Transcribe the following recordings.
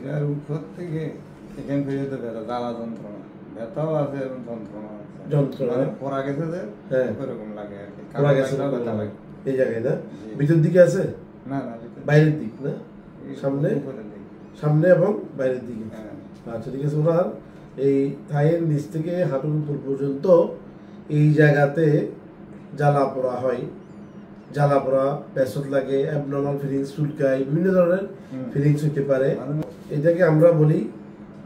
এটার উপর থেকে এখান পর্যন্ত ব্যথা, জ্বালা যন্ত্রণা, ব্যথাও আছে এবং যন্ত্রণা আছে। যন্ত্রণা মানে পড়া গেছে যে হ্যাঁ এরকম লাগে আর কি। পড়া গেছে ব্যথা লাগে এই জায়গায় না? ভিতর দিকে আছে? না না, বাইরের দিক না? সামনে উপরের দিকে। সামনে এবং বাইরের দিকে। হ্যাঁ। আচ্ছা ঠিক আছে। ওনার এই থাইয়ের নিচ থেকে হাঁটুর উপর পর্যন্ত এই জায়গাতে জ্বালা পোড়া হয়, জ্বালা পোড়া, প্যাসট লাগে, অ্যাবনর্মাল ফিলিংস, চুলকায়, বিভিন্ন ধরনের ফিলিংস হতে পারে। এটাকে আমরা বলি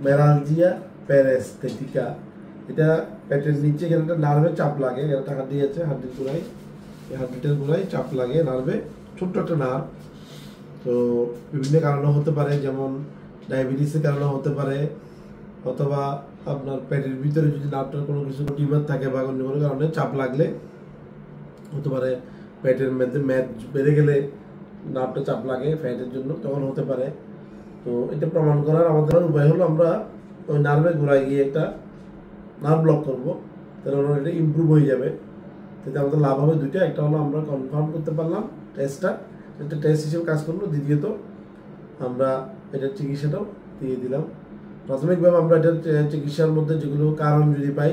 ম্যালালজিয়া প্যারাস্থেটিকা। এটা পেটের নিচে এখানে একটা নার্ভে চাপ লাগে, একটা হাড্ডি আছে, হাড্ডির গোড়ায়, এই হাড্ডিটার গোড়ায় চাপ লাগে নার্ভে, ছোট্ট একটা নার্ভ। তো বিভিন্ন কারণে হতে পারে, যেমন ডায়াবেটিসের কারণে হতে পারে, অথবা আপনার পেটের ভিতরে যদি নার্ভটার কোনো কিছু টিউমার থাকে বা অন্য কোনো কারণে চাপ লাগলে হতে পারে। পেটের মধ্যে ম্যাদ বেড়ে গেলে নার্ভটা চাপ লাগে ফ্যাটের জন্য, তখন হতে পারে। তো এটা প্রমাণ করার আমাদের উপায় হলো আমরা ওই নার্ভের গোড়ায় গিয়ে একটা নার্ভ ব্লক করবো, তাহলে ওনার এটা ইমপ্রুভ হয়ে যাবে। তাতে আমাদের লাভ হবে দুইটা, একটা হলো আমরা কনফার্ম করতে পারলাম টেস্টটা, একটা টেস্ট হিসেবে কাজ করলো। দ্বিতীয়ত আমরা এটার চিকিৎসাটাও দিয়ে দিলাম। প্রাথমিকভাবে আমরা এটার চিকিৎসার মধ্যে যেগুলো কারণ যদি পাই,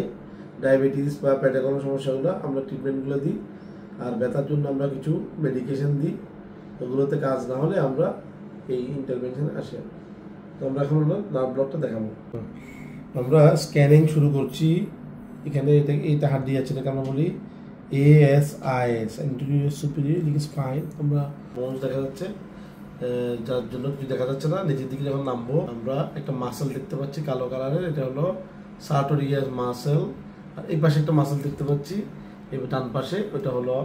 ডায়াবেটিস বা পেটে কোনো সমস্যাগুলো, আমরা ট্রিটমেন্টগুলো দিই। আর ব্যথার জন্য আমরা কিছু মেডিকেশন দিই। ওগুলোতে কাজ না হলে আমরা এই ইন্টারভেনশনে আসি। তো আমরা এখন নার্ভ ব্লকটা দেখাবো। আমরা স্ক্যানিং শুরু করছি। এখানে এইটা হাড্ডি আছে, এটাকে আমরা বলি ASIS, অ্যান্টেরিয়র সুপিরিয়র স্পাইন। আমরা মঞ্চ দেখা যাচ্ছে, যার জন্য কিছু দেখা যাচ্ছে না। নিচের দিকে যখন নামবো আমরা একটা মাসেল দেখতে পাচ্ছি কালো কালারের, এটা হলো সার্টোরিয়াস মাসেল। আর এই পাশে একটা মাসেল দেখতে পাচ্ছি, এই ডান পাশে, ওটা হলো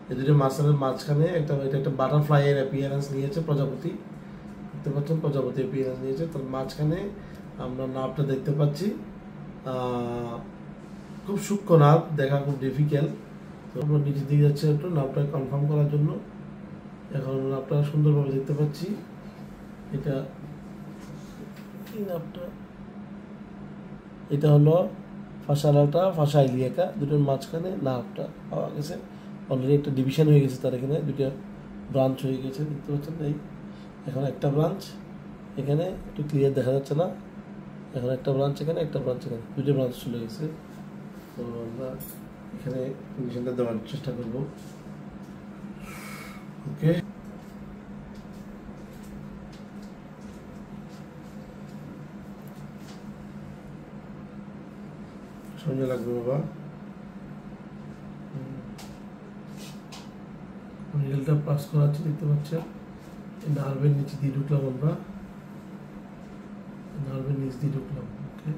এই দুটো মাসেলের মাঝখানে এটা একটা বাটারফ্লাই এর অ্যাপিয়ারেন্স নিয়েছে, প্রজাপতি দেখতে পাচ্ছেন, প্রজাপতি অ্যাপিয়ারেন্স নিয়েছে। তার মাঝখানে আমরা নার্ভটা দেখতে পাচ্ছি, খুব সূক্ষ্ম নার্ভ, দেখা খুব ডিফিকাল্ট। তো আমরা নিচের দিকে যাচ্ছি একটু নার্ভটা কনফার্ম করার জন্য। এখন নার্ভটা সুন্দরভাবে দেখতে পাচ্ছি। এটা নার্ভটা, এটা হলো ফাসালাটা, ফাসা ইলিয়াকা, দুটোর মাঝখানে নার্ভটা পাওয়া গেছে। অলরেডি একটা ডিভিশন হয়ে গেছে, তার এখানে দুটো ব্রাঞ্চ হয়ে গেছে, দেখতে পাচ্ছেন। এই এখন একটা ব্রাঞ্চ এখানে একটু ক্লিয়ার দেখা যাচ্ছে না, এখন একটা ব্রাঞ্চ এখানে, একটা ব্রাঞ্চ এখানে, দুটো ব্রাঞ্চ চলে গেছে। তো আমরা এখানে ইঞ্জেকশনটা দেওয়ার চেষ্টা করবো। ওকে, সময় লাগবে বাবা। নিডলটা পাস করাচ্ছি, দেখতে পাচ্ছেন। নার্ভের নিচে দিয়ে ঢুকলাম, আমরা নার্ভের নিচ দিয়ে ঢুকলাম। ওকে,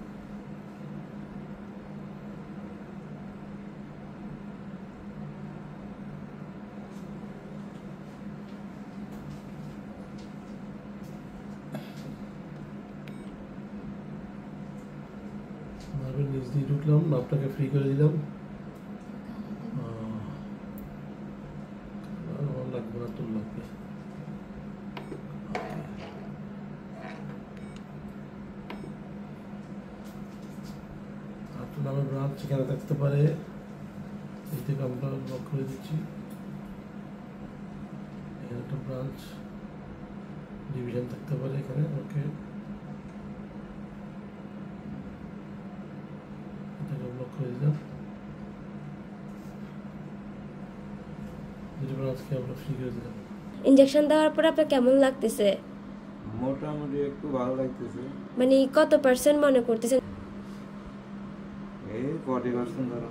নার্ভের নিচ দিয়ে ঢুকলাম, নার্ভটাকে ফ্রি করে দিলাম। লাগবে না, তোর লাগবে। আপনার নামের ব্রাঞ্চ সেখানে থাকতে পারে, এই থেকে আমরা ব্লক করে দিচ্ছি। এখানে একটা ব্রাঞ্চ ডিভিশন থাকতে পারে এখানে। ওকে, এটাকে ব্লক করে দিলাম। দুটো ব্রাঞ্চকে আমরা ফ্রি করে দিলাম। ইনজেকশন দেওয়ার পর আপনার কেমন লাগতেছে? মোটামুটি একটু ভালো লাগতেছে। মানে কত % মনে করতেছেন? এই 40% ধরো।